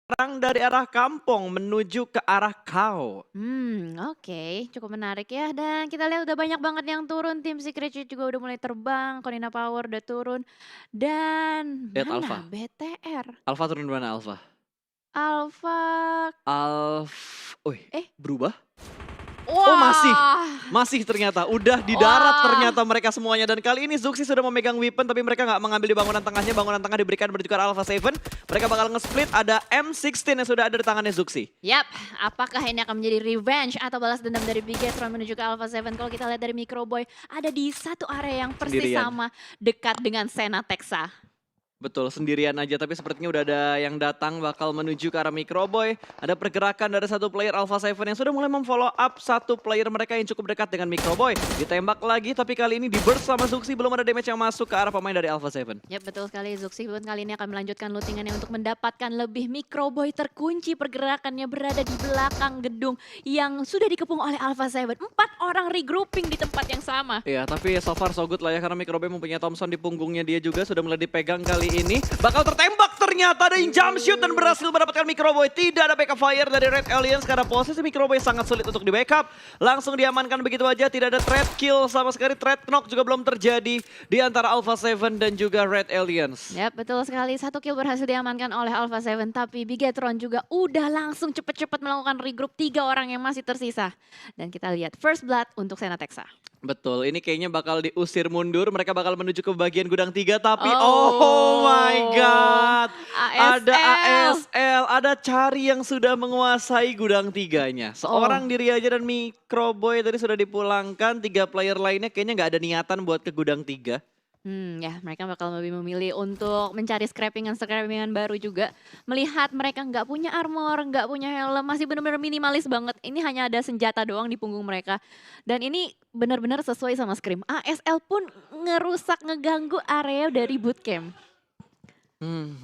Orang dari arah kampung menuju ke arah kau. Oke, cukup menarik ya. Dan kita lihat udah banyak banget yang turun. Tim Secret Shield juga udah mulai terbang. Corina Power udah turun. Dan Lihat mana Alpha. BTR? Alpha turun di mana Alpha? Alpha. Wih, Eh, berubah? Oh masih, wah. masih ternyata. Udah di darat Wah. ternyata mereka semuanya. Dan kali ini Zuxi sudah memegang weapon tapi mereka nggak mengambil di bangunan tengahnya. Bangunan tengah diberikan bertukar Alpha 7. Mereka bakal nge-split, ada M16 yang sudah ada di tangannya Zuxi. Yap, apakah ini akan menjadi revenge atau balas dendam dari Bigetron menuju ke Alpha 7? Kalau kita lihat dari Microboy, ada di satu area yang persis Sendirian. sama, dekat dengan Sena Texa. Betul, sendirian aja tapi sepertinya udah ada yang datang bakal menuju ke arah Microboy. Ada pergerakan dari satu player Alpha 7 yang sudah mulai memfollow up satu player mereka yang cukup dekat dengan Microboy. Ditembak lagi tapi kali ini di burst sama Zuxi, belum ada damage yang masuk ke arah pemain dari Alpha 7. Yap, betul sekali. Zuxi pun kali ini akan melanjutkan lootingannya untuk mendapatkan lebih. Microboy terkunci pergerakannya berada di belakang gedung yang sudah dikepung oleh Alpha 7. 4 orang regrouping di tempat yang sama. Iya, tapi so far so good lah ya karena Microboy mempunyai Thompson di punggungnya dia juga sudah mulai dipegang kali ini. Bakal tertembak ternyata ada yang jump shoot dan berhasil mendapatkan Microboy. Tidak ada backup fire dari Red Aliens karena posisi Microboy sangat sulit untuk di backup. Langsung diamankan begitu aja, tidak ada threat kill sama sekali. Threat knock juga belum terjadi di antara Alpha 7 dan juga Red Aliens. Yap, betul sekali. 1 kill berhasil diamankan oleh Alpha 7. Tapi Bigetron juga udah langsung cepet-cepet melakukan regroup 3 orang yang masih tersisa. Dan kita lihat first blood untuk Sena Texa. Betul, ini kayaknya bakal diusir mundur. Mereka bakal menuju ke bagian gudang 3 tapi oh my Oh, god. Ada ASL. ASL, ada Cari yang sudah menguasai gudang 3-nya. Oh, Seorang diri aja dan Microboy tadi sudah dipulangkan. 3 player lainnya kayaknya nggak ada niatan buat ke gudang 3. ya mereka bakal lebih memilih untuk mencari scrappingan baru juga. Melihat mereka nggak punya armor, nggak punya helm, masih benar-benar minimalis banget. Ini hanya ada senjata doang di punggung mereka. Dan ini benar-benar sesuai sama Scream. ASL pun ngerusak, ngeganggu area dari bootcamp.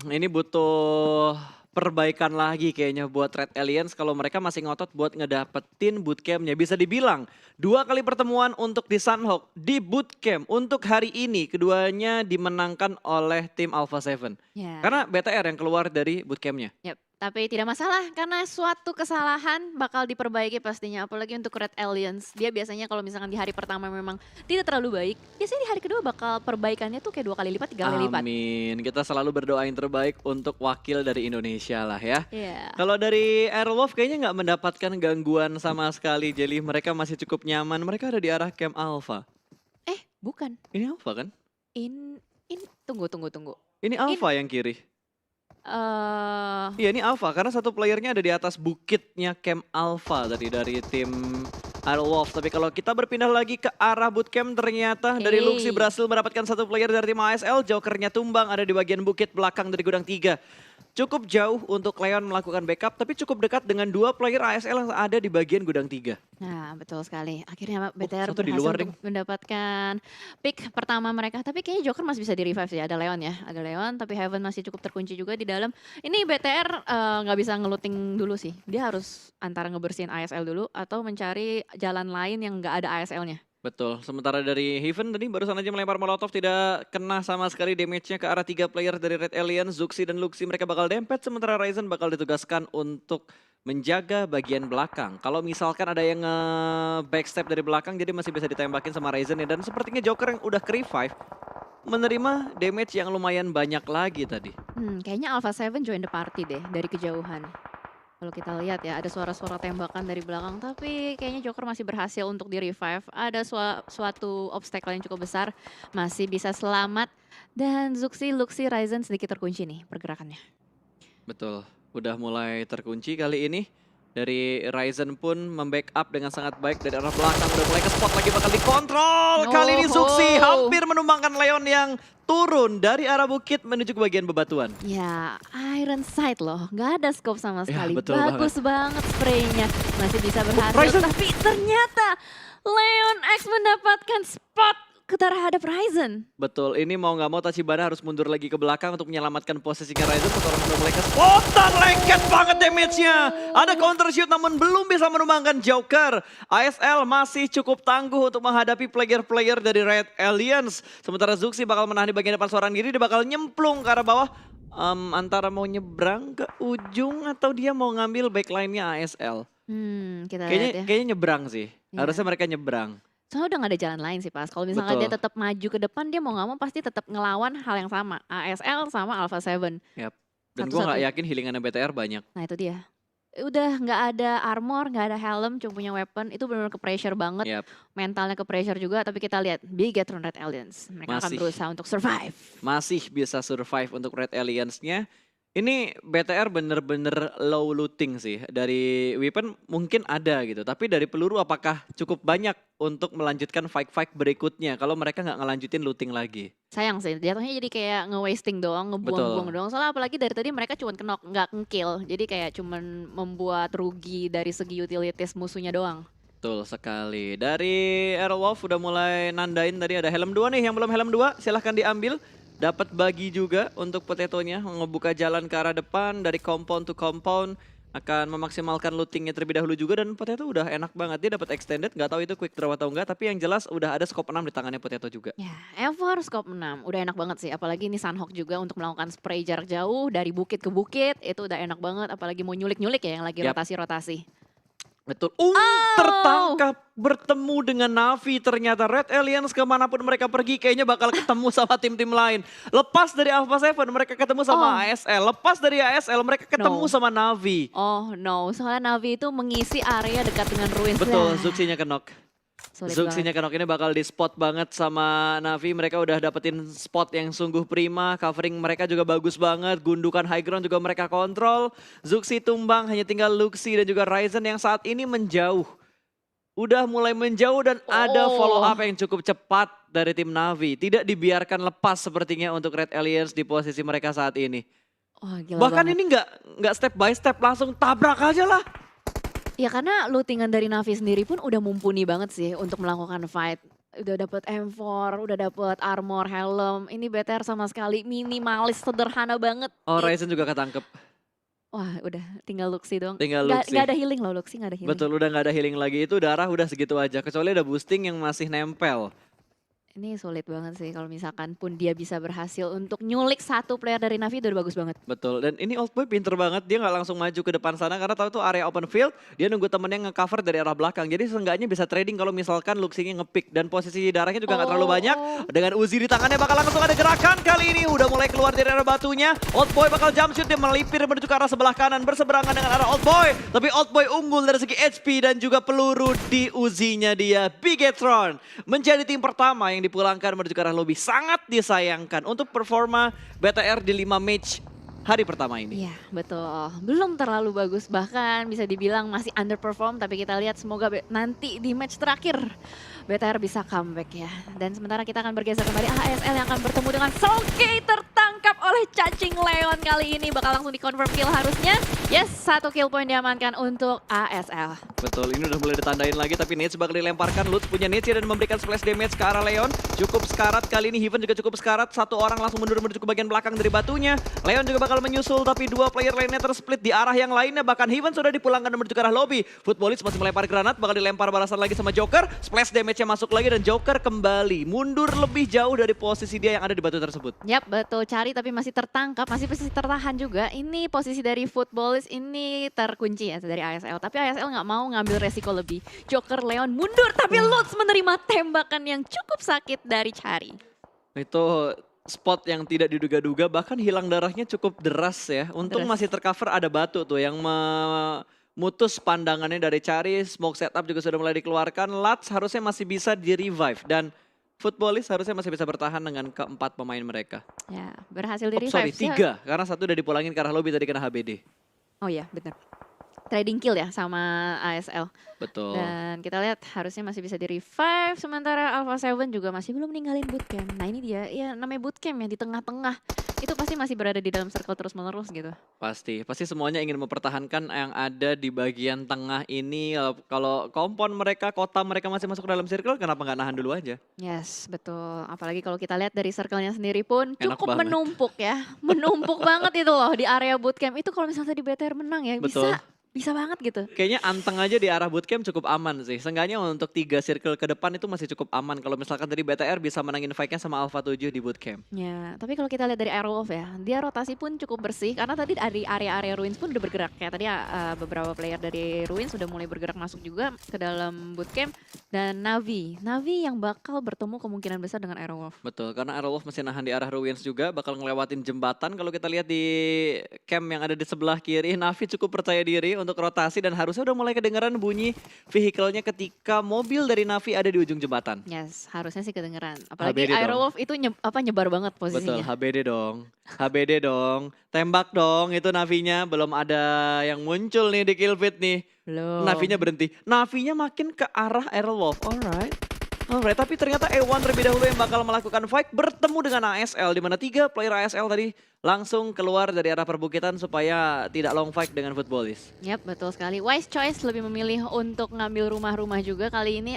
Ini butuh perbaikan lagi kayaknya buat Red Aliens kalau mereka masih ngotot buat ngedapetin bootcampnya. Bisa dibilang 2 kali pertemuan untuk di Sunhawk di bootcamp untuk hari ini keduanya dimenangkan oleh tim Alpha 7. Ya. Karena BTR yang keluar dari bootcampnya. Yap, tapi tidak masalah karena suatu kesalahan bakal diperbaiki pastinya. Apalagi untuk Red Aliens. Dia biasanya kalau misalkan di hari pertama memang tidak terlalu baik. Biasanya di hari kedua bakal perbaikannya tuh kayak 2 kali lipat, 3 kali lipat. Amin. Kita selalu berdoa yang terbaik untuk wakil dari Indonesia lah ya. Iya. Kalau dari Airwolf kayaknya nggak mendapatkan gangguan sama sekali. Jadi mereka masih cukup nyaman. Mereka ada di arah camp Alpha. Bukan. Ini Alpha kan? In tunggu. Ini Alpha yang kiri. eh Iya ini Alpha karena satu playernya ada di atas bukitnya camp Alpha tadi dari tim Airwolf. Tapi kalau kita berpindah lagi ke arah bootcamp ternyata dari Luxi Hey. berhasil mendapatkan satu player dari tim ASL. Jokernya tumbang ada di bagian bukit belakang dari gudang 3. Cukup jauh untuk Leon melakukan backup tapi cukup dekat dengan 2 player ASL yang ada di bagian gudang 3. Nah, betul sekali. Akhirnya BTR Satu di berhasil luar, untuk mendapatkan pick pertama mereka. Tapi kayaknya Joker masih bisa di-revive sih. Ada Leon ya. Ada Leon, tapi Heaven masih cukup terkunci juga di dalam. Ini BTR nggak bisa ngeluting dulu sih. Dia harus antara ngebersihin ASL dulu atau mencari jalan lain yang nggak ada ASL-nya. Betul, sementara dari Heaven tadi barusan aja melempar molotov tidak kena sama sekali damage-nya ke arah 3 player dari Red Aliens, Zuxi dan Luxi mereka bakal dempet sementara Ryzen bakal ditugaskan untuk menjaga bagian belakang. Kalau misalkan ada yang backstep dari belakang jadi masih bisa ditembakin sama Ryzen ya dan sepertinya Joker yang udah ke-revive menerima damage yang lumayan banyak lagi tadi. Kayaknya Alpha 7 join the party deh dari kejauhan. Kalau kita lihat ya ada suara-suara tembakan dari belakang tapi kayaknya Joker masih berhasil untuk di-revive. Ada suatu obstacle yang cukup besar, masih bisa selamat. Dan Zuxi, Luxi, Ryzen sedikit terkunci nih pergerakannya. Betul, udah mulai terkunci kali ini. Dari Ryzen pun membackup dengan sangat baik dari arah belakang. Udah mulai ke spot lagi bakal dikontrol. Kali ini Zuxi hampir menumbangkan Leon yang turun dari arah bukit menuju ke bagian bebatuan. Ya, Iron Sight loh, nggak ada scope sama Ya, sekali. betul Bagus banget spraynya, masih bisa berhasil. Ryzen. Tapi ternyata Leon X mendapatkan spot terhadap Ryzen. Betul, ini mau nggak mau Tachibana harus mundur lagi ke belakang untuk menyelamatkan posisinya Ryzen. Setelah udah mulai ke spontan, lengket banget damage-nya. Ada counter shoot namun belum bisa menumbangkan Joker. ASL masih cukup tangguh untuk menghadapi player-player dari Red Aliens. Sementara Zuxi bakal menahan di bagian depan seorang diri, dia bakal nyemplung ke arah bawah. antara mau nyebrang ke ujung atau dia mau ngambil backline-nya ASL. Kita Kayaknya lihat ya. kayaknya nyebrang sih. Harusnya Iya. mereka nyebrang. Soalnya udah gak ada jalan lain sih Pas. Kalau misalkan dia Betul. tetap maju ke depan, dia mau nggak mau pasti tetap ngelawan hal yang sama. ASL sama Alpha 7. Yap. Dan gue nggak Satu-satunya. yakin healingannya BTR banyak. Nah itu dia. Udah nggak ada armor, nggak ada helm, cuma punya weapon. Itu benar-benar ke pressure banget. Yap. Mentalnya ke pressure juga. Tapi kita lihat Bigetron Red Aliens. Mereka akan Masih. berusaha untuk survive. Masih bisa survive untuk Red Alliance-nya. Ini BTR bener-bener low looting sih. Dari weapon mungkin ada gitu. Tapi dari peluru apakah cukup banyak untuk melanjutkan fight-fight berikutnya. Kalau mereka nggak ngelanjutin looting lagi. Sayang sih, jatuhnya jadi kayak nge-wasting doang, ngebuang-buang Betul. doang. Soalnya apalagi dari tadi mereka cuma kenok, nggak nge-kill. Jadi kayak cuman membuat rugi dari segi utilities musuhnya doang. Betul sekali. Dari Airwolf udah mulai nandain tadi ada helm 2 nih. Yang belum helm 2 silahkan diambil. Dapat bagi juga untuk Potatonya. Ngebuka jalan ke arah depan dari compound to compound. Akan memaksimalkan lootingnya terlebih dahulu juga. Dan Potato udah enak banget. Dia dapat extended. Gak tahu itu quick draw atau enggak. Tapi yang jelas udah ada scope 6 di tangannya Potato juga. Ya, Ever scope 6 udah enak banget sih. Apalagi ini Sunhawk juga untuk melakukan spray jarak jauh dari bukit ke bukit. Itu udah enak banget. Apalagi mau nyulik-nyulik ya yang lagi Yap. rotasi-rotasi. Betul. Tertangkap bertemu dengan Navi. Ternyata Red Aliens kemanapun mereka pergi kayaknya bakal ketemu sama tim-tim lain. Lepas dari Alpha 7 mereka ketemu sama ASL. Lepas dari ASL mereka ketemu sama Navi. Oh no, soalnya Navi itu mengisi area dekat dengan Ruins. Betul, Zuxinya kenok. Sulit Zuxinya banget. kenok ini bakal di spot banget sama Navi. Mereka udah dapetin spot yang sungguh prima. Covering mereka juga bagus banget. Gundukan high ground juga mereka kontrol. Zuxi tumbang, hanya tinggal Luxi dan juga Ryzen yang saat ini menjauh. Udah mulai menjauh dan ada follow up yang cukup cepat dari tim Navi. Tidak dibiarkan lepas sepertinya untuk Red Aliens di posisi mereka saat ini. Wah, gila Bahkan banget. ini nggak step by step, langsung tabrak aja lah. Ya karena lootingan dari Navi sendiri pun udah mumpuni banget sih untuk melakukan fight. Udah dapet M4, udah dapet armor, helm. Ini BTR sama sekali minimalis, sederhana banget. Oh, Ryzen juga ketangkep. Wah udah tinggal Luxi doang. Tinggal Nggak Luxi. ada healing loh, Luxi nggak ada healing. Betul, udah nggak ada healing lagi. Itu darah udah segitu aja. Kecuali ada boosting yang masih nempel. Ini sulit banget sih kalau misalkan pun dia bisa berhasil untuk nyulik satu player dari Navi itu udah bagus banget. Betul, dan ini Old Boy pinter banget. Dia nggak langsung maju ke depan sana karena tahu itu area open field. Dia nunggu temennya nge-cover dari arah belakang. Jadi seenggaknya bisa trading kalau misalkan Luxinya nge-pick. Dan posisi darahnya juga nggak terlalu banyak. Dengan Uzi di tangannya bakal langsung ada gerakan kali ini. Udah mulai keluar dari arah batunya. Old Boy bakal jump shoot, dia melipir menuju ke arah sebelah kanan. Berseberangan dengan arah Old Boy. Tapi Old Boy unggul dari segi HP dan juga peluru di Uzinya dia. Bigetron menjadi tim pertama yang dipulangkan menuju ke arah lobby. Sangat disayangkan untuk performa BTR di 5 match hari pertama ini. Iya betul, belum terlalu bagus, bahkan bisa dibilang masih underperform, tapi kita lihat semoga nanti di match terakhir BTR bisa comeback ya. Dan sementara kita akan bergeser kembali ASL yang akan bertemu dengan Soulgate, tertangkap oleh Cacing Leon kali ini, bakal langsung di-confirm kill harusnya. Yes, 1 kill point diamankan untuk ASL. Betul, ini udah mulai ditandain lagi tapi Nate bakal dilemparkan. Lutz punya Nate dan memberikan splash damage ke arah Leon. Cukup sekarat kali ini, Heaven juga cukup sekarat. Satu orang langsung mundur menuju ke bagian belakang dari batunya. Leon juga bakal menyusul tapi dua player lainnya tersplit di arah yang lainnya. Bahkan Heaven sudah dipulangkan menuju ke arah lobby. Footballist masih melempar granat, bakal dilempar balasan lagi sama Joker. Splash damage-nya masuk lagi dan Joker kembali mundur lebih jauh dari posisi dia yang ada di batu tersebut. Yap, betul, cari tapi masih tertangkap, masih tertahan juga. Ini posisi dari Footballist ini terkunci ya dari ASL. Tapi ASL nggak mau ngambil resiko lebih. Joker Leon mundur tapi Lutz menerima tembakan yang cukup sakit dari Cari. Itu spot yang tidak diduga-duga, bahkan hilang darahnya cukup deras ya. Untung Deras. masih tercover ada batu tuh yang memutus pandangannya dari Cari. Smoke setup juga sudah mulai dikeluarkan. Lats harusnya masih bisa di-revive dan Footballist harusnya masih bisa bertahan dengan keempat pemain mereka. Ya, berhasil di Oh, sorry, revive. 3 karena satu udah dipulangin ke arah lobby tadi kena HBD. Oh iya, benar. Trading kill ya sama ASL. Betul. Dan kita lihat harusnya masih bisa di-revive. Sementara Alpha 7 juga masih belum ninggalin bootcamp. Nah ini dia, ya namanya bootcamp ya di tengah-tengah. Itu pasti masih berada di dalam circle terus-menerus gitu. Pasti semuanya ingin mempertahankan yang ada di bagian tengah ini. Kalau kompon mereka, kota mereka masih masuk ke dalam circle, kenapa nggak nahan dulu aja? Yes, betul. Apalagi kalau kita lihat dari circle-nya sendiri pun Enak cukup banget. menumpuk ya. Menumpuk banget itu loh di area bootcamp. Itu kalau misalnya di BTR menang ya Betul. bisa bisa banget gitu. Kayaknya Anteng aja di arah bootcamp cukup aman sih. Seenggaknya untuk 3 circle ke depan itu masih cukup aman. Kalau misalkan tadi BTR bisa menangin fight-nya sama Alpha 7 di bootcamp. Ya, tapi kalau kita lihat dari Aerowolf ya, dia rotasi pun cukup bersih karena tadi dari area-area Ruins pun udah bergerak. Kayak tadi beberapa player dari Ruins sudah mulai bergerak masuk juga ke dalam bootcamp. Dan Navi yang bakal bertemu kemungkinan besar dengan Aerowolf. Betul, karena Aerowolf masih nahan di arah Ruins juga, bakal ngelewatin jembatan. Kalau kita lihat di camp yang ada di sebelah kiri, Navi cukup percaya diri untuk rotasi dan harusnya udah mulai kedengeran bunyi vehicle-nya ketika mobil dari Navi ada di ujung jembatan. Yes, harusnya sih kedengeran. Apalagi HBD dong. Aerowolf itu nyebar banget Betul, posisinya. HBD dong. HBD dong. Tembak dong itu Navinya. Belum ada yang muncul nih di kill feed nih. Belum. Navinya berhenti. Navinya makin ke arah Aerowolf. Alright. Alright, tapi ternyata E1 terlebih dahulu yang bakal melakukan fight bertemu dengan ASL. Di mana 3 player ASL tadi langsung keluar dari arah perbukitan supaya tidak long fight dengan Footballis. Yap, betul sekali. Wise choice lebih memilih untuk ngambil rumah-rumah juga. Kali ini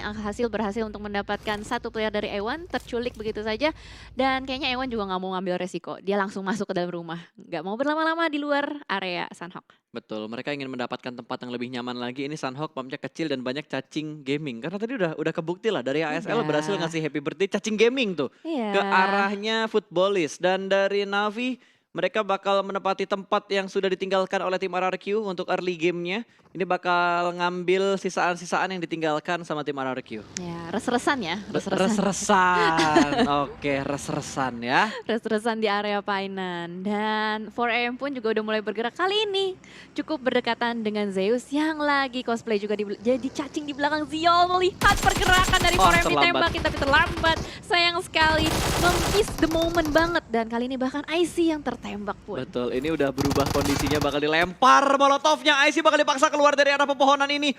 berhasil untuk mendapatkan satu player dari Ewan, terculik begitu saja. Dan kayaknya Ewan juga nggak mau ngambil resiko. Dia langsung masuk ke dalam rumah. Nggak mau berlama-lama di luar area Sunhawk. Betul, mereka ingin mendapatkan tempat yang lebih nyaman lagi. Ini Sunhawk pumpnya kecil dan banyak cacing gaming. Karena tadi udah kebukti lah dari ASL berhasil ngasih happy birthday cacing gaming tuh. Iya. Ke arahnya Footballis. Dan dari Navi mereka bakal menempati tempat yang sudah ditinggalkan oleh tim RRQ untuk early game-nya. Ini bakal ngambil sisaan-sisaan yang ditinggalkan sama tim RRQ. Ya, res-resan ya. Res-resan. Oke, res-resan ya. Res-resan di area Painan. Dan 4AM pun juga udah mulai bergerak. Kali ini cukup berdekatan dengan Zeus yang lagi cosplay juga jadi cacing di belakang Ziol. Melihat pergerakan dari 4AM ditembakin tapi terlambat. Sayang sekali. Nge-miss the moment banget. Dan kali ini bahkan IC yang tertembak pun. Betul, ini udah berubah kondisinya, bakal dilempar Molotovnya. IC bakal dipaksa keluar dari arah pepohonan ini.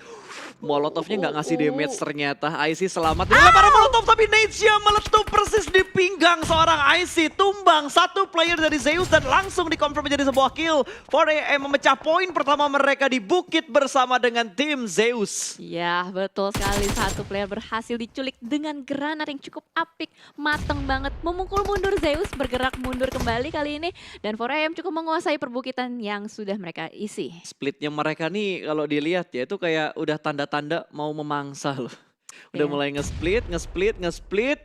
Molotovnya nggak ngasih damage ternyata. IC selamat. Dilempar Molotov tapi Nate-nya meletup persis di pinggang seorang IC. Tumbang satu player dari Zeus dan langsung dikonfirm menjadi sebuah kill. 4AM memecah poin pertama mereka di bukit bersama dengan tim Zeus. Ya, betul sekali. Satu player berhasil diculik dengan granat yang cukup apik. Mateng banget. Memukul mundur Zeus, bergerak mundur kembali kali ini. Dan 4AM cukup menguasai perbukitan yang sudah mereka isi. Splitnya mereka nih kalau dilihat ya itu kayak udah tanda-tanda mau memangsa loh. Udah mulai nge-split.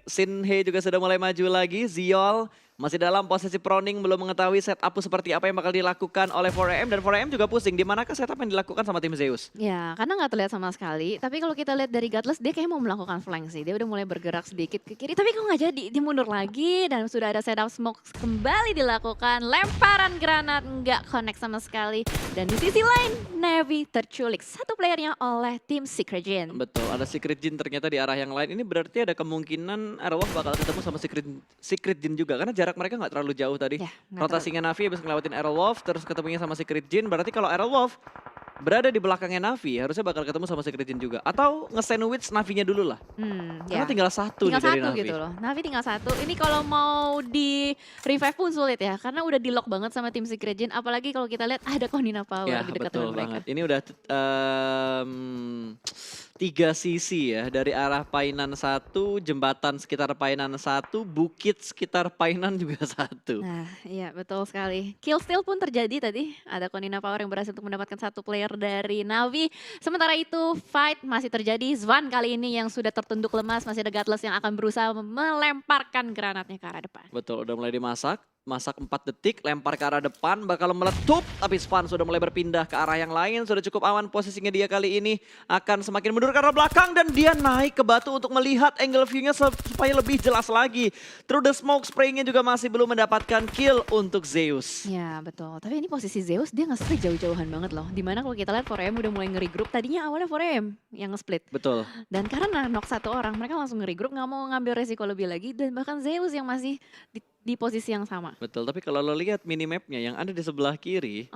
Sinhe juga sudah mulai maju lagi. Ziol masih dalam posisi proning, belum mengetahui setup seperti apa yang bakal dilakukan oleh 4AM. Dan 4AM juga pusing, di manakah setup yang dilakukan sama tim Zeus? Ya, karena nggak terlihat sama sekali. Tapi kalau kita lihat dari Godless, dia kayak mau melakukan flank sih. Dia udah mulai bergerak sedikit ke kiri, tapi kok nggak jadi. Dia mundur lagi dan sudah ada setup smoke kembali dilakukan. Lemparan granat nggak connect sama sekali. Dan di sisi lain, Na'Vi terculik satu playernya oleh tim Secret Jin. Betul, ada Secret Jin ternyata di arah yang lain. Ini berarti ada kemungkinan Aerowolf bakal ketemu sama Secret Jin juga. Karena jarak mereka nggak terlalu jauh tadi. Ya, Rotasinya Navi habis ngelewatin Aerowolf, terus ketemunya sama Secret Jin. Berarti kalau Aerowolf berada di belakangnya Navi, harusnya bakal ketemu sama Secret Jin juga. Atau nge-sandwich Navinya dulu lah. Karena tinggal satu nih dari Navi. Gitu loh. Navi tinggal satu. Ini kalau mau di revive pun sulit ya. Karena udah di lock banget sama tim Secret Jin. Apalagi kalau kita lihat ada Konina Power Ya, di dekat betul dengan mereka. banget. Ini udah 3 sisi ya, dari arah Painan 1, jembatan sekitar Painan 1, bukit sekitar Painan juga 1. Nah, iya betul sekali. Kill steal pun terjadi tadi. Ada Konina Power yang berhasil untuk mendapatkan satu player dari Navi. Sementara itu fight masih terjadi. Zwan kali ini yang sudah tertunduk lemas, masih ada Godless yang akan berusaha melemparkan granatnya ke arah depan. Betul, udah mulai dimasak. Masak 4 detik, lempar ke arah depan, bakal meletup. Tapi Svan sudah mulai berpindah ke arah yang lain. Sudah cukup aman posisinya dia kali ini. Akan semakin mundur ke arah belakang dan dia naik ke batu untuk melihat angle view-nya supaya lebih jelas lagi. Through the smoke spray-nya juga masih belum mendapatkan kill untuk Zeus. Ya betul, tapi ini posisi Zeus dia nge-split jauh-jauhan banget loh. Dimana kalau kita lihat 4AM udah mulai nge-regroup, tadinya awalnya 4AM yang nge-split. Betul. Dan karena knock satu orang, mereka langsung nge-regroup, gak mau ngambil resiko lebih lagi. Dan bahkan Zeus yang masih di posisi yang sama. Betul, tapi kalau lo lihat minimapnya yang ada di sebelah kiri,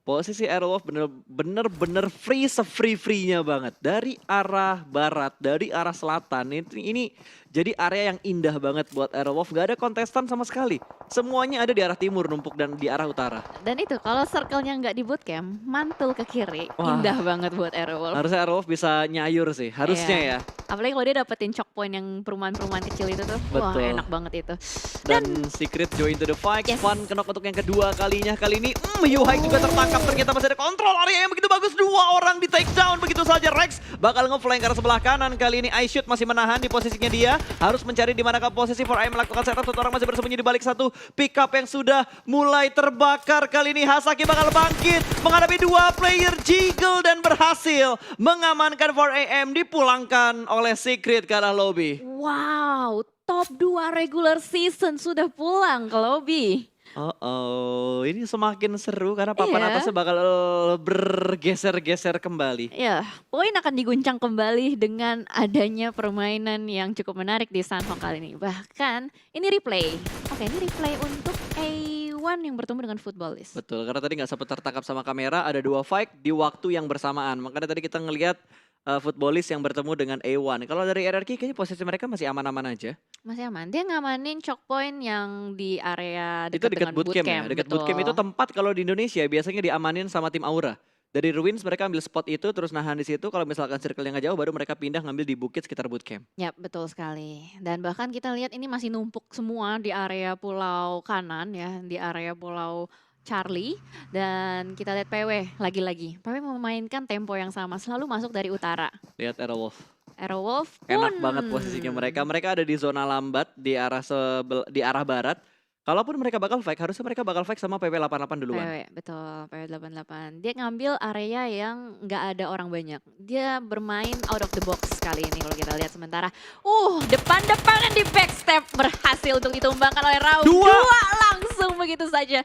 posisi Aerowolf bener-bener free se-free-free-nya banget. Dari arah barat, dari arah selatan, ini jadi area yang indah banget buat Aerowolf. Gak ada kontestan sama sekali. Semuanya ada di arah timur numpuk dan di arah utara. Dan itu kalau circle-nya nggak di bootcamp, mantul ke kiri, indah banget buat Aerowolf. Harusnya Aerowolf bisa nyayur sih, harusnya ya. Apalagi kalau dia dapetin choke point yang perumahan-perumahan kecil itu tuh, wah enak banget itu. Dan Secret join to the fight, Fun kenok untuk yang kedua kalinya. Kali ini Yuhai juga tertangkap backup, ternyata masih ada kontrol area yang begitu bagus. 2 orang di take down begitu saja. Rex bakal nge-flank ke arah sebelah kanan. Kali ini iShoot masih menahan di posisinya dia. Harus mencari di manakah posisi 4AM melakukan setup. 1 orang masih bersembunyi di balik satu pick up yang sudah mulai terbakar. Kali ini Hasaki bakal bangkit menghadapi 2 player Jiggle dan berhasil mengamankan 4AM, dipulangkan oleh Secret ke arah lobby. Wow, top 2 regular season sudah pulang ke lobby. Ini semakin seru karena papan Iya. atasnya bakal bergeser-geser kembali. Ya, poin akan diguncang kembali dengan adanya permainan yang cukup menarik di Sunhawk kali ini. Bahkan ini replay. Oke, ini replay untuk A1 yang bertemu dengan Footballist. Betul, karena tadi nggak sempat tertangkap sama kamera, ada 2 fight di waktu yang bersamaan. Makanya tadi kita ngelihat Footballist yang bertemu dengan A1. Kalau dari RRQ kayaknya posisi mereka masih aman-aman aja. Masih aman. Dia ngamanin choke point yang di area Itu dekat dekat dengan bootcamp ya. Dekat bootcamp itu tempat kalau di Indonesia biasanya diamanin sama tim Aura. Dari Ruins mereka ambil spot itu terus nahan di situ. Kalau misalkan circle-nya nggak jauh baru mereka pindah ngambil di bukit sekitar bootcamp. Ya, betul sekali. Dan bahkan kita lihat ini masih numpuk semua di area pulau kanan ya, di area pulau Charlie. Dan kita lihat PW lagi-lagi. PW memainkan tempo yang sama, selalu masuk dari utara. Lihat Aerowolf. Aerowolf pun Enak banget posisinya mereka. Mereka ada di zona lambat di arah di arah barat. Kalaupun mereka bakal fight, harusnya mereka bakal fight sama PW88 duluan. PW, betul, PW88. Dia ngambil area yang nggak ada orang banyak. Dia bermain out of the box kali ini kalau kita lihat sementara. Depan-depanan di backstep berhasil untuk ditumbangkan oleh Raul. 2 langsung begitu saja.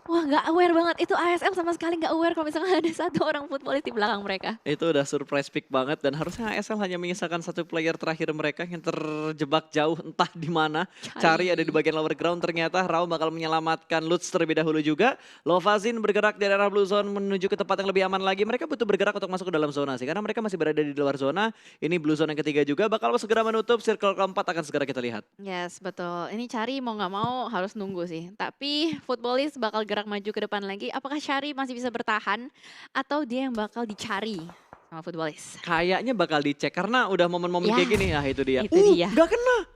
Wah, nggak aware banget. Itu ASL sama sekali nggak aware kalau misalnya ada 1 orang footballis di belakang mereka. Itu udah surprise pick banget dan harusnya ASL hanya menyisakan 1 player terakhir mereka yang terjebak jauh entah di mana. Cari ada di bagian lower ground, ternyata Raul bakal menyelamatkan Lutz terlebih dahulu juga. Lovazin bergerak dari arah blue zone menuju ke tempat yang lebih aman lagi. Mereka butuh bergerak untuk masuk ke dalam zona sih karena mereka masih berada di luar zona. Ini blue zone yang ketiga juga bakal segera menutup, circle keempat akan segera kita lihat. Yes, betul. Ini Cari mau nggak mau harus nunggu sih. Tapi footballis bakal gerak maju ke depan lagi. Apakah Cari masih bisa bertahan atau dia yang bakal dicari sama footballis? Kayaknya bakal dicek karena udah momen-momen Ya, kayak gini. Itu dia. itu dia. Gak kena.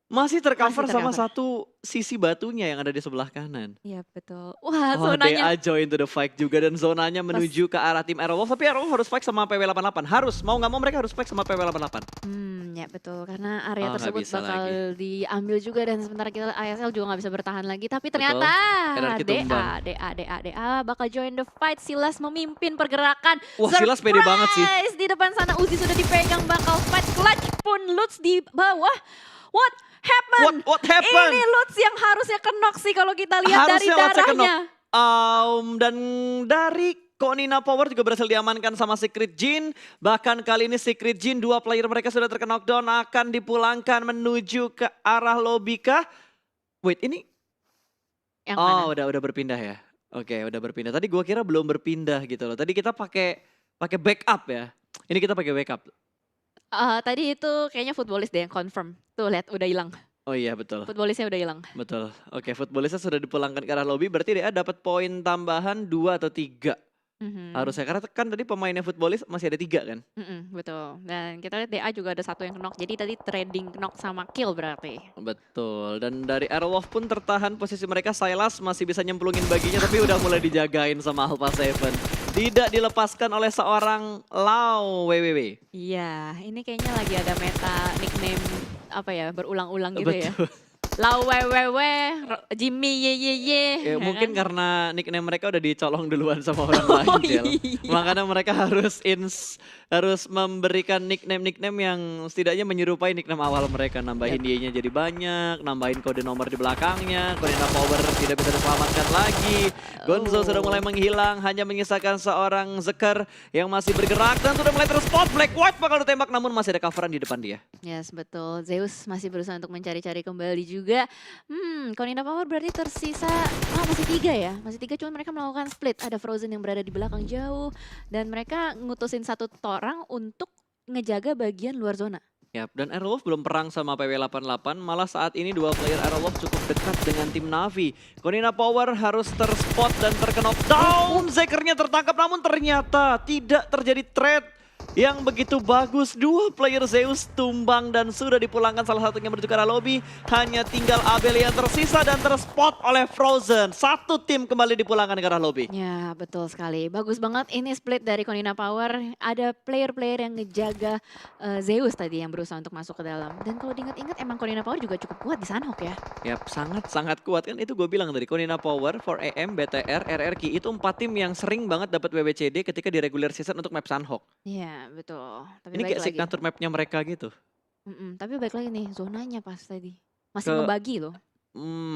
Masih tercover sama tercover. satu sisi batunya yang ada di sebelah kanan. Iya, betul. Wah, Oh, zonanya. DA join to the fight juga dan zonanya menuju ke arah tim Aerowolf. Tapi Aerowolf harus fight sama PW88. Harus, mau nggak mau mereka harus fight sama PW88. Ya betul. Karena area Oh, nggak tersebut bisa bakal lagi. diambil juga dan sementara kita ASL juga nggak bisa bertahan lagi. Tapi ternyata RRQ tumbang. DA bakal join the fight. Silas memimpin pergerakan. Wah, Silas pede banget sih. Surprise! Di depan sana Uzi sudah dipegang, bakal fight clutch pun Lutz di bawah. What happened? What happened? Ini Lutz yang harusnya kenok sih kalau kita lihat dari Harusnya Lutz yang darahnya. Dan dari Konina Power juga berhasil diamankan sama Secret Jin. Bahkan kali ini Secret Jin 2 player mereka sudah terknockdown, akan dipulangkan menuju ke arah lobby kah? Wait, ini Yang mana? udah berpindah ya. Oke, udah berpindah. Tadi gua kira belum berpindah gitu loh. Tadi kita pakai backup ya. Ini kita pakai backup. Tadi itu kayaknya footballis deh yang confirm. Tuh lihat udah hilang. Oh iya betul. Footballisnya udah hilang. Betul. Oke, footballisnya sudah dipulangkan ke arah lobby, berarti dia dapat poin tambahan 2 atau 3. Harusnya karena kan tadi pemainnya footballis masih ada 3 kan? Betul. Dan kita lihat DA juga ada 1 yang knock. Jadi tadi trading knock sama kill berarti. Betul. Dan dari Aerowolf pun tertahan posisi mereka. Silas masih bisa nyemplungin baginya tapi udah mulai dijagain sama Alpha Seven. Tidak dilepaskan oleh seorang Lau WWW. Iya, ini kayaknya lagi ada meta nickname apa ya, berulang-ulang gitu ya. Betul. Lau wewewe, Jimmy ye ye ye. Ya, mungkin karena nickname mereka udah dicolong duluan sama orang lain, Cel. iya. Makanya mereka harus memberikan nickname yang setidaknya menyerupai nickname awal mereka. Nambahin Y-nya jadi banyak, nambahin kode nomor di belakangnya. Konina Power tidak bisa diselamatkan lagi. Gonzo sudah mulai menghilang, hanya menyisakan seorang Zeker yang masih bergerak dan sudah mulai terspot. Black White bakal ditembak namun masih ada coveran di depan dia. Yes, betul. Zeus masih berusaha untuk mencari-cari kembali juga. Konina Power berarti tersisa, masih 3 ya. Masih 3 cuman mereka melakukan split. Ada Frozen yang berada di belakang jauh. Dan mereka ngutusin 1 orang untuk ngejaga bagian luar zona. Yap, dan Aerowolf belum perang sama PW88, malah saat ini 2 player Aerowolf cukup dekat dengan tim Navi. Konina Power harus terspot dan terkena down. Zekernya tertangkap namun ternyata tidak terjadi trade. yang begitu bagus. Dua player Zeus tumbang dan sudah dipulangkan, salah satunya menuju ke arah lobby. Hanya tinggal Abel yang tersisa dan terspot oleh Frozen. Satu tim kembali dipulangkan ke arah lobby. Ya, betul sekali. Bagus banget ini split dari Konina Power. Ada player-player yang ngejaga Zeus tadi yang berusaha untuk masuk ke dalam. Dan kalau diingat-ingat emang Konina Power juga cukup kuat di Sunhawk ya. Yap, sangat-sangat kuat kan, itu gue bilang tadi. Konina Power, 4AM, BTR, RRQ itu 4 tim yang sering banget dapat WWCD ketika di regular season untuk map Sunhawk. Iya, betul. Tapi Ini baik kayak lagi. signature mapnya mereka gitu. Tapi baik lagi nih, zonanya pas tadi. Masih Ke ngebagi loh.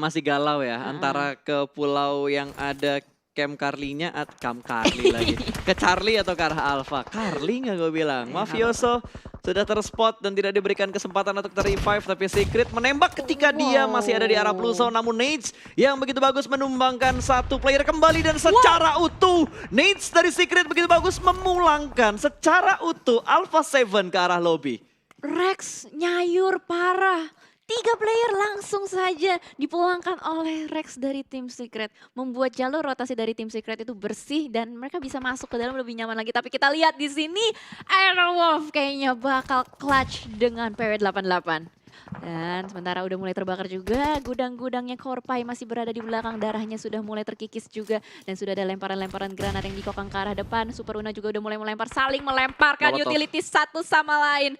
masih galau ya Heeh. antara ke pulau yang ada Camp Carly-nya Camp Carly lagi. Ke Charlie atau ke arah Alpha. Carly nggak gue bilang. Ya, nggak Mafioso sudah terspot dan tidak diberikan kesempatan untuk ter-revive, tapi Secret menembak ketika dia masih ada di arah Blue Zone. Namun Nades yang begitu bagus menumbangkan satu player kembali dan secara utuh Nades dari Secret begitu bagus memulangkan secara utuh Alpha 7 ke arah lobby. Rex nyayur parah. 3 player langsung saja dipulangkan oleh Rex dari tim Secret. Membuat jalur rotasi dari tim Secret itu bersih dan mereka bisa masuk ke dalam lebih nyaman lagi. Tapi kita lihat di sini Aerowolf kayaknya bakal clutch dengan PW88. Dan sementara udah mulai terbakar juga, gudang-gudangnya Korpai masih berada di belakang, darahnya sudah mulai terkikis juga. Dan sudah ada lemparan-lemparan granat yang dikokang ke arah depan. Super Una juga udah mulai melempar, saling melemparkan Molotov. utilities satu sama lain.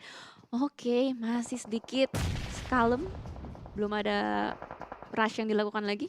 Oke, masih sedikit kalem, belum ada rush yang dilakukan lagi.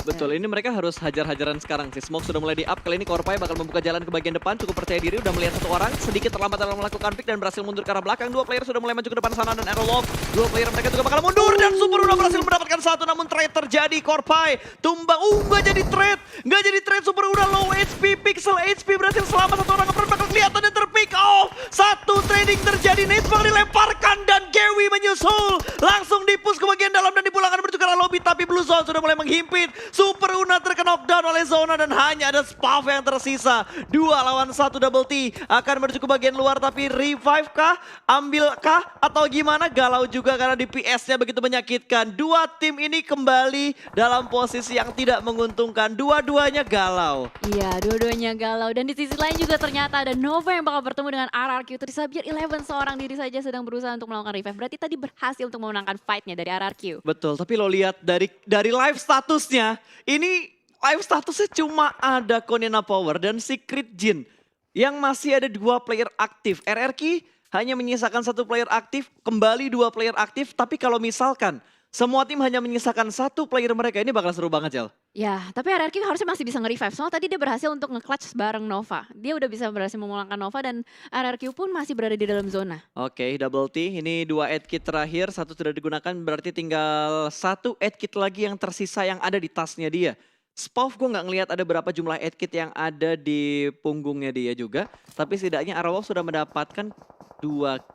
Betul, ini mereka harus hajar-hajaran sekarang sih. Smoke sudah mulai di-up, kali ini Korpai bakal membuka jalan ke bagian depan. Cukup percaya diri, udah melihat satu orang. Sedikit terlambat dalam melakukan pick dan berhasil mundur ke arah belakang. Dua player sudah mulai maju ke depan sana dan Aerolove. Dua player mereka juga bakal mundur dan Super Una berhasil mendapatkan satu. Namun trade terjadi, Korpai tumbang. Nggak jadi trade. Nggak jadi trade, Super Una low HP. Pixel HP berhasil selamat, satu orang nge-front bakal kelihatan dan terpick off. Satu trading terjadi, Nate bakal dilemparkan dan Gewi menyusul. Langsung dipus ke bagian dalam dan dipulangkan menuju ke arah lobby. Tapi Blue Zone sudah mulai menghimpit. Super Una terkena knockdown oleh Zona dan hanya ada Spav yang tersisa. 2 lawan 1 double T akan menuju ke bagian luar, tapi revive kah? Ambil kah? Atau gimana? Galau juga karena DPS-nya begitu menyakitkan. Dua tim ini kembali dalam posisi yang tidak menguntungkan. Dua-duanya galau. Iya, dua-duanya galau. Dan di sisi lain juga ternyata ada Nova yang bakal bertemu dengan RRQ. Trisabir 11 seorang diri saja sedang berusaha untuk melakukan revive. Berarti tadi berhasil untuk memenangkan fight-nya dari RRQ. Betul, tapi lo lihat dari live statusnya, ini live statusnya cuma ada Konina Power dan Secret Jin yang masih ada 2 player aktif. RRQ hanya menyisakan 1 player aktif, kembali 2 player aktif, tapi kalau misalkan semua tim hanya menyisakan 1 player mereka, ini bakal seru banget, Jel. Ya, tapi RRQ harusnya masih bisa nge-revive. Soalnya tadi dia berhasil untuk nge-clutch bareng Nova. Dia udah bisa berhasil memulangkan Nova dan RRQ pun masih berada di dalam zona. Oke, double T. Ini 2 aid kit terakhir, 1 sudah digunakan, berarti tinggal 1 aid kit lagi yang tersisa yang ada di tasnya dia. Spav gue nggak ngelihat ada berapa jumlah aid kit yang ada di punggungnya dia juga. Tapi setidaknya Aerowolf sudah mendapatkan 2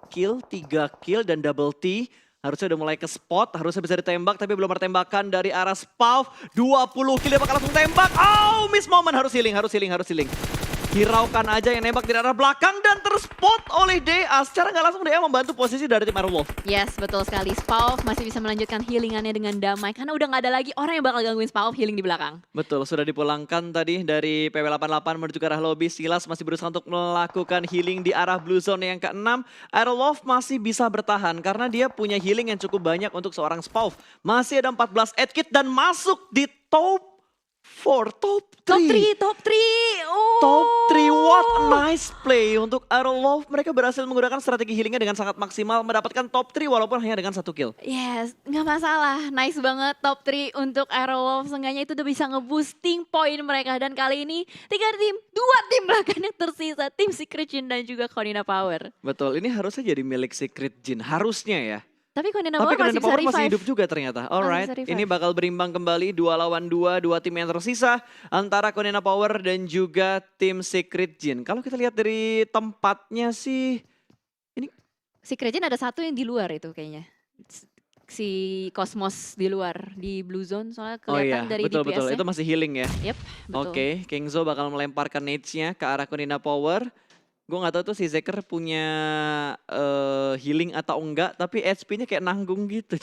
kill, 3 kill dan double T. Harusnya udah mulai ke spot, harusnya bisa ditembak tapi belum ada tembakan dari arah Spav. 20 kill dia bakal langsung tembak. Oh, miss moment, harus healing. Hiraukan aja yang nembak di arah belakang dan terspot oleh DA. Secara nggak langsung DA membantu posisi dari tim Aerowolf. Yes, betul sekali. Spav masih bisa melanjutkan healingannya dengan damai. Karena udah nggak ada lagi orang yang bakal gangguin Spav healing di belakang. Betul, sudah dipulangkan tadi dari PW88 menuju ke arah lobby. Silas masih berusaha untuk melakukan healing di arah Blue Zone yang ke-6. Aerowolf masih bisa bertahan karena dia punya healing yang cukup banyak untuk seorang Spav. Masih ada 14 aid kit dan masuk di top 4, top 3. Top 3. Oh. Top 3, what a nice play untuk Aerowolf. Mereka berhasil menggunakan strategi healingnya dengan sangat maksimal, mendapatkan top 3 walaupun hanya dengan 1 kill. Yes, nggak masalah. Nice banget top 3 untuk Aerowolf. Seenggaknya itu udah bisa nge-boosting poin mereka. Dan kali ini 2 tim bahkan yang tersisa. Tim Secret Jin dan juga Konina Power. Betul, ini harusnya jadi milik Secret Jin, harusnya ya. Tapi Konina Tapi Power masih Konina bisa Power revive. masih hidup juga ternyata. Alright, bisa revive. ini bakal berimbang kembali 2 lawan 2, 2 tim yang tersisa antara Konina Power dan juga tim Secret Jin. Kalau kita lihat dari tempatnya sih, Secret Jin ada satu yang di luar itu kayaknya. Si Cosmos di luar, di Blue Zone. Soalnya kelihatan dari betul DPS-nya. itu masih healing ya. Yep, betul. Oke, Kingzo bakal melemparkan nades-nya ke arah Konina Power. Gue nggak tahu tuh si Zeker punya healing atau enggak, tapi HP-nya kayak nanggung gitu.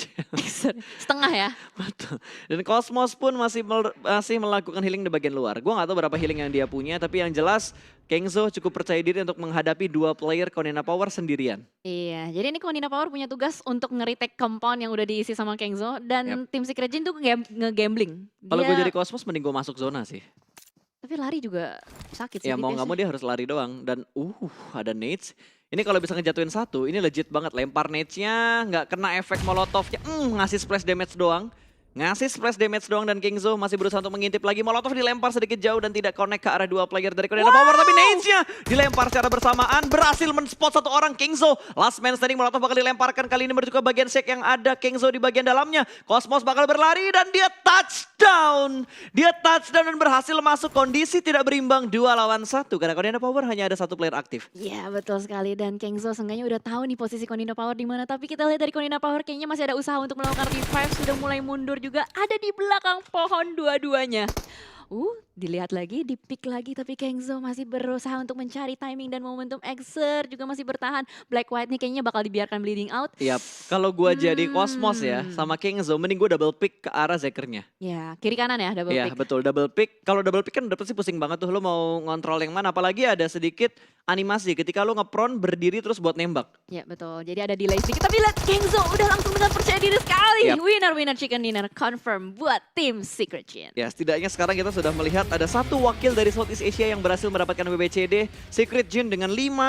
Setengah ya. Betul. Dan Cosmos pun masih melakukan healing di bagian luar. Gue nggak tahu berapa healing yang dia punya, tapi yang jelas Kengzo cukup percaya diri untuk menghadapi 2 player Konina Power sendirian. Iya, jadi ini Konina Power punya tugas untuk nge-retake compound yang udah diisi sama Kengzo dan tim Secret Jin tuh nge-gambling. Kalau gue Dia jadi Cosmos mending gue masuk zona sih. tapi lari juga sakit sih Ya mau nggak mau dia harus lari doang. Dan ada nades. Ini kalau bisa ngejatuhin satu, ini legit banget. Lempar nadesnya, nggak kena efek molotovnya. Ngasih splash damage doang. Ngasih splash damage doang dan Kengzo masih berusaha untuk mengintip lagi. Molotov dilempar sedikit jauh dan tidak connect ke arah 2 player dari Konina Power. Tapi nadesnya dilempar secara bersamaan. Berhasil men-spot 1 orang Kengzo. Last man standing, Molotov bakal dilemparkan. Kali ini menuju ke bagian shake yang ada Kengzo di bagian dalamnya. Cosmos bakal berlari dan dia touchdown. Dia touchdown dan berhasil masuk kondisi tidak berimbang 2 lawan 1. Karena Konina Power hanya ada 1 player aktif. Iya betul sekali dan Kengzo seenggaknya udah tahu nih posisi Konina Power di mana. Tapi kita lihat dari Konina Power kayaknya masih ada usaha untuk melakukan revive. Sudah mulai mundur juga ada di belakang pohon dua-duanya. Dilihat lagi, di-pick lagi tapi Kengzo masih berusaha untuk mencari timing dan momentum. Exer juga masih bertahan. Black White nih kayaknya bakal dibiarkan bleeding out. Yap, kalau gua jadi Cosmos ya sama Kengzo mending gua double pick ke arah Zekernya. Ya, kiri kanan ya double Iya pick. betul, double pick. Kalau double pick kan udah pasti pusing banget tuh, lo mau ngontrol yang mana. Apalagi ada sedikit animasi ketika lo nge-prone berdiri terus buat nembak. Ya betul, jadi ada delay sedikit. Tapi lihat Kengzo udah langsung dengan percaya diri sekali. Yap. Winner chicken dinner confirm buat tim Secret Jin. Ya setidaknya sekarang kita sudah melihat ada 1 wakil dari Southeast Asia yang berhasil mendapatkan WBCD Secret Jin dengan 5